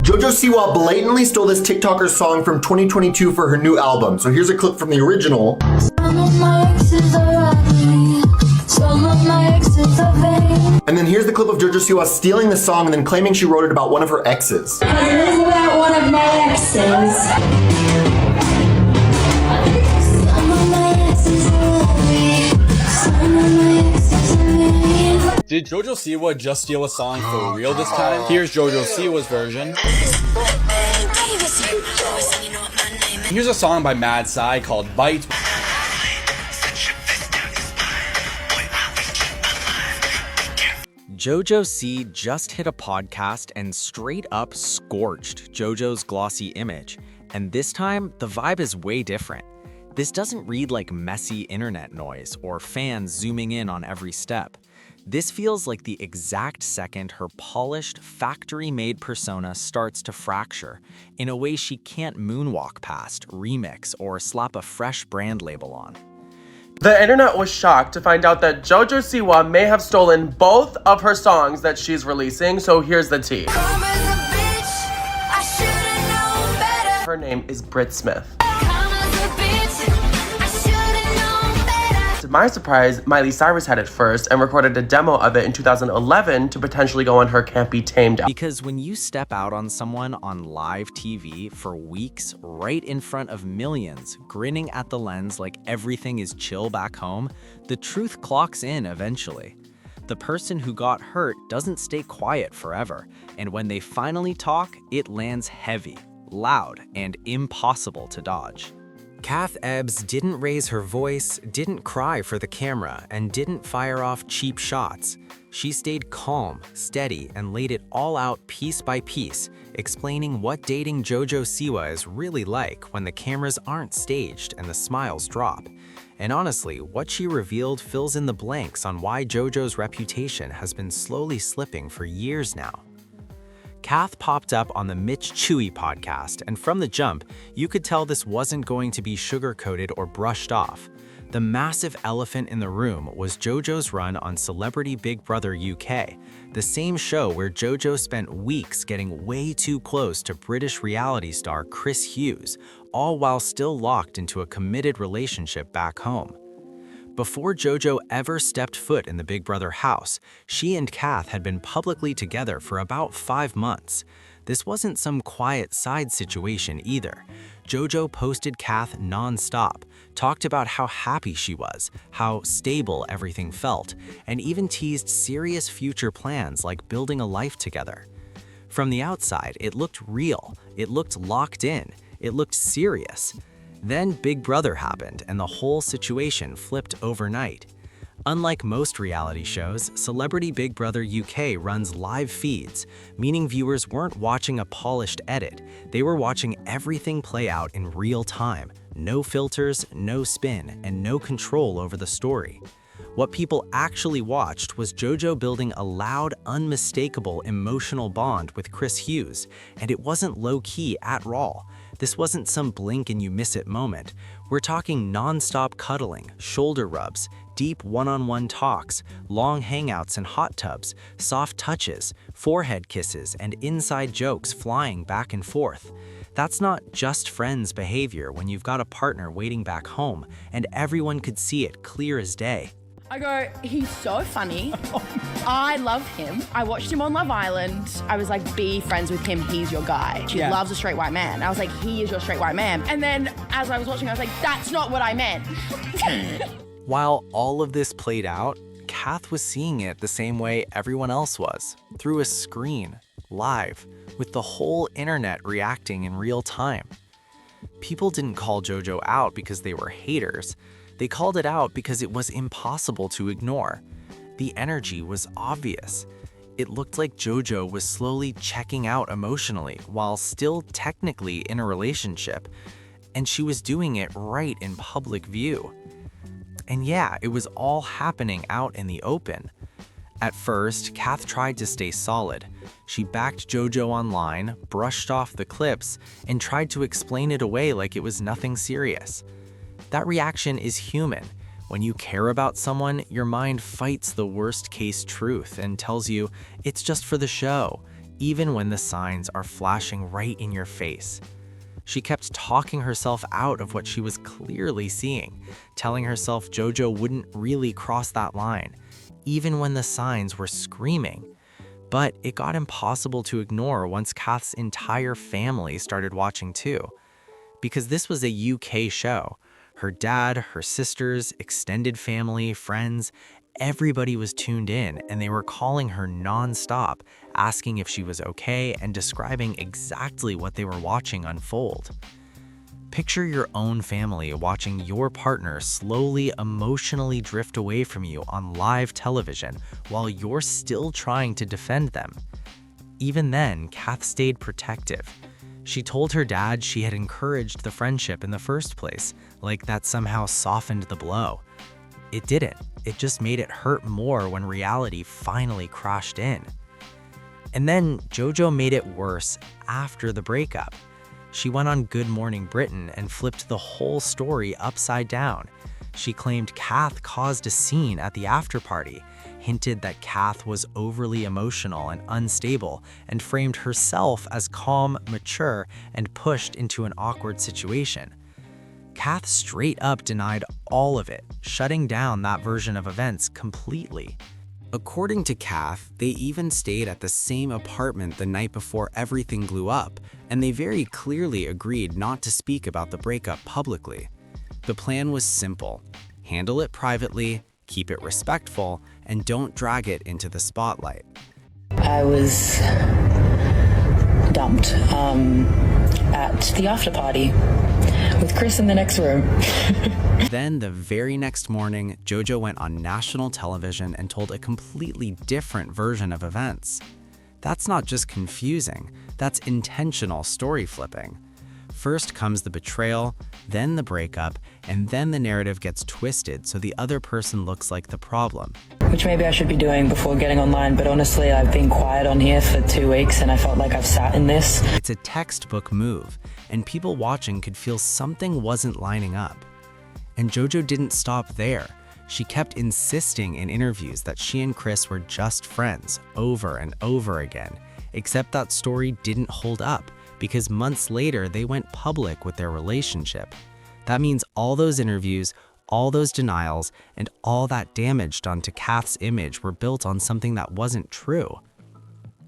JoJo Siwa blatantly stole this TikToker's song from 2022 for her new album. So here's a clip from the original. And then here's the clip of JoJo Siwa stealing the song and then claiming she wrote it about one of her exes. It is about one of my exes. Did JoJo Siwa just steal a song for real this time? Here's JoJo Siwa's version. Here's a song by 𝗁𝗁 called Bite. JoJo C just hit a podcast and straight up scorched JoJo's glossy image. And this time, the vibe is way different. This doesn't read like messy internet noise or fans zooming in on every step. This feels like the exact second her polished, factory-made persona starts to fracture in a way she can't moonwalk past, remix, or slap a fresh brand label on. The internet was shocked to find out that JoJo Siwa may have stolen both of her songs that she's releasing, so here's the tea. Her name is Brit Smith. To my surprise, Miley Cyrus had it first and recorded a demo of it in 2011 to potentially go on her Can't Be Tamed album. Because when you step out on someone on live TV for weeks, right in front of millions, grinning at the lens like everything is chill back home, the truth clocks in eventually. The person who got hurt doesn't stay quiet forever, and when they finally talk, it lands heavy, loud, and impossible to dodge. Kath Ebbs didn't raise her voice, didn't cry for the camera, and didn't fire off cheap shots. She stayed calm, steady, and laid it all out piece by piece, explaining what dating JoJo Siwa is really like when the cameras aren't staged and the smiles drop. And honestly, what she revealed fills in the blanks on why JoJo's reputation has been slowly slipping for years now. Kath popped up on the 𝗁𝗁 podcast, and from the jump, you could tell this wasn't going to be sugar-coated or brushed off. The massive elephant in the room was JoJo's run on Celebrity Big Brother UK, the same show where JoJo spent weeks getting way too close to British reality star Chris Hughes, all while still locked into a committed relationship back home. Before JoJo ever stepped foot in the Big Brother house, she and Kath had been publicly together for about 5 months. This wasn't some quiet side situation either. JoJo posted Kath non-stop, talked about how happy she was, how stable everything felt, and even teased serious future plans like building a life together. From the outside, it looked real, it looked locked in, it looked serious. Then Big Brother happened and the whole situation flipped overnight. Unlike most reality shows, Celebrity Big Brother UK runs live feeds, meaning viewers weren't watching a polished edit, they were watching everything play out in real time. No filters, no spin, and no control over the story. What people actually watched was JoJo building a loud, unmistakable emotional bond with Chris Hughes, and it wasn't low-key at all. This wasn't some blink and you miss it moment. We're talking non-stop cuddling, shoulder rubs, deep one-on-one talks, long hangouts in hot tubs, soft touches, forehead kisses, and inside jokes flying back and forth. That's not just friends behavior when you've got a partner waiting back home and everyone could see it clear as day. I go, he's so funny. I love him. I watched him on Love Island. I was like, be friends with him. He's your guy. She loves a straight white man. I was like, he is your straight white man. And then as I was watching, I was like, that's not what I meant. While all of this played out, Kath was seeing it the same way everyone else was, through a screen, live, with the whole internet reacting in real time. People didn't call JoJo out because they were haters. They called it out because it was impossible to ignore. The energy was obvious. It looked like JoJo was slowly checking out emotionally while still technically in a relationship, and she was doing it right in public view. And yeah, it was all happening out in the open. At first, Kath tried to stay solid. She backed JoJo online, brushed off the clips, and tried to explain it away like it was nothing serious. That reaction is human. When you care about someone, your mind fights the worst-case truth and tells you it's just for the show. even when the signs are flashing right in your face. She kept talking herself out of what she was clearly seeing, telling herself JoJo wouldn't really cross that line, even when the signs were screaming. But it got impossible to ignore once Kath's entire family started watching too. Because this was a UK show. Her dad, her sisters, extended family, friends, everybody was tuned in, and they were calling her non-stop, asking if she was okay and describing exactly what they were watching unfold. Picture your own family watching your partner slowly emotionally drift away from you on live television while you're still trying to defend them. Even then, Kath stayed protective. She told her dad she had encouraged the friendship in the first place, like that somehow softened the blow. It didn't. It just made it hurt more when reality finally crashed in. And then JoJo made it worse after the breakup. She went on Good Morning Britain and flipped the whole story upside down. She claimed Kath caused a scene at the after party, hinted that Kath was overly emotional and unstable, and framed herself as calm, mature, and pushed into an awkward situation. Kath straight up denied all of it, shutting down that version of events completely. According to Kath, they even stayed at the same apartment the night before everything blew up, and they very clearly agreed not to speak about the breakup publicly. The plan was simple: handle it privately, keep it respectful, and don't drag it into the spotlight. I was dumped at the after party with Chris in the next room. Then the very next morning, JoJo went on national television and told a completely different version of events. That's not just confusing, that's intentional story flipping. First comes the betrayal, then the breakup, and then the narrative gets twisted so the other person looks like the problem. Which maybe I should be doing before getting online, but honestly, I've been quiet on here for 2 weeks and I felt like I've sat in this. It's a textbook move, and people watching could feel something wasn't lining up. And JoJo didn't stop there. She kept insisting in interviews that she and Chris were just friends over and over again, except that story didn't hold up because months later they went public with their relationship. That means all those interviews, all those denials, and all that damage done to Kath's image were built on something that wasn't true.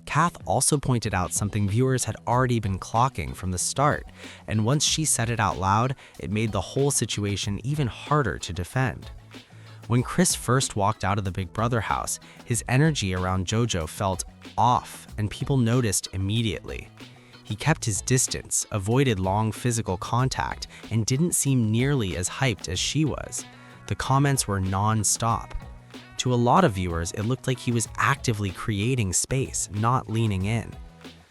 Kath also pointed out something viewers had already been clocking from the start, and once she said it out loud, it made the whole situation even harder to defend. When Chris first walked out of the Big Brother house, his energy around JoJo felt off, and people noticed immediately. He kept his distance, avoided long physical contact, and didn't seem nearly as hyped as she was. The comments were non-stop. To a lot of viewers, it looked like he was actively creating space, not leaning in.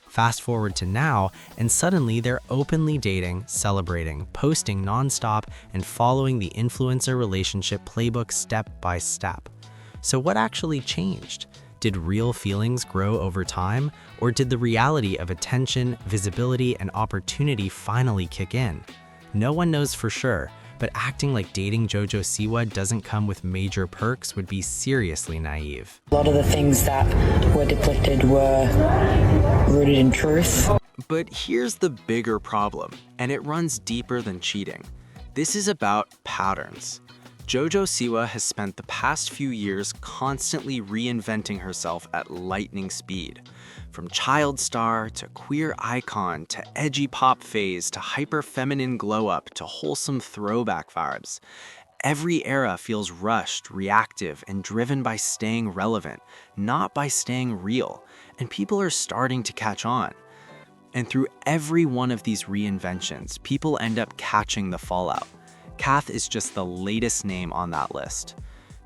Fast forward to now, and suddenly they're openly dating, celebrating, posting non-stop, and following the influencer relationship playbook step by step. So what actually changed? Did real feelings grow over time, or did the reality of attention, visibility, and opportunity finally kick in? No one knows for sure, but acting like dating JoJo Siwa doesn't come with major perks would be seriously naive. A lot of the things that were depicted were rooted in truth. But here's the bigger problem, and it runs deeper than cheating. This is about patterns. JoJo Siwa has spent the past few years constantly reinventing herself at lightning speed. From child star to queer icon to edgy pop phase to hyper feminine glow up to wholesome throwback vibes. Every era feels rushed, reactive, and driven by staying relevant, not by staying real, and people are starting to catch on. And through every one of these reinventions, people end up catching the fallout. Kath is just the latest name on that list.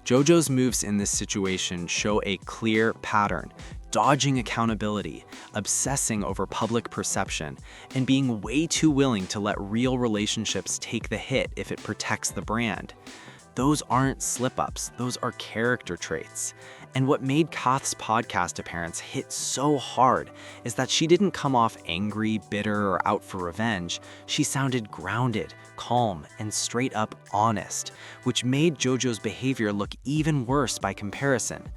JoJo's moves in this situation show a clear pattern: dodging accountability, obsessing over public perception, and being way too willing to let real relationships take the hit if it protects the brand. Those aren't slip-ups, those are character traits. And what made Kath's podcast appearance hit so hard is that she didn't come off angry, bitter, or out for revenge. She sounded grounded, calm, and straight up honest, which made JoJo's behavior look even worse by comparison.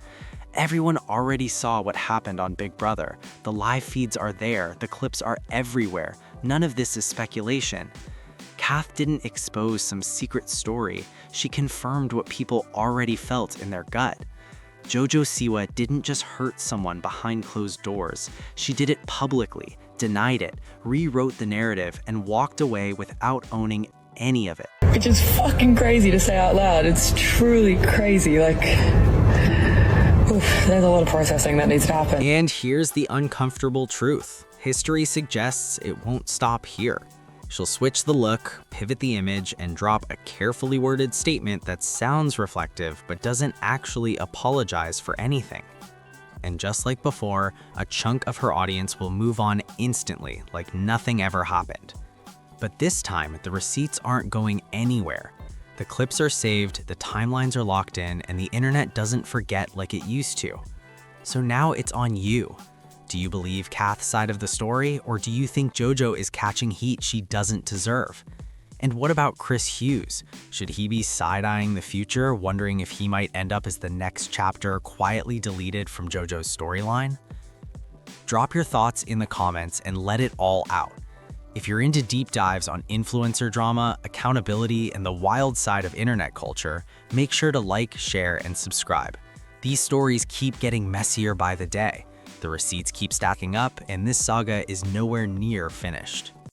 Everyone already saw what happened on Big Brother. The live feeds are there, the clips are everywhere. None of this is speculation. Kath didn't expose some secret story. She confirmed what people already felt in their gut. JoJo Siwa didn't just hurt someone behind closed doors. She did it publicly, denied it, rewrote the narrative, and walked away without owning any of it. Which is fucking crazy to say out loud. It's truly crazy. There's a lot of processing that needs to happen. And here's the uncomfortable truth. History suggests it won't stop here. She'll switch the look, pivot the image, and drop a carefully worded statement that sounds reflective but doesn't actually apologize for anything. And just like before, a chunk of her audience will move on instantly, like nothing ever happened. But this time, the receipts aren't going anywhere. The clips are saved, the timelines are locked in, and the internet doesn't forget like it used to. So now it's on you. Do you believe Kath's side of the story, or do you think JoJo is catching heat she doesn't deserve? And what about Chris Hughes? Should he be side-eyeing the future, wondering if he might end up as the next chapter quietly deleted from JoJo's storyline? Drop your thoughts in the comments and let it all out. If you're into deep dives on influencer drama, accountability, and the wild side of internet culture, make sure to like, share, and subscribe. These stories keep getting messier by the day. The receipts keep stacking up, and this saga is nowhere near finished.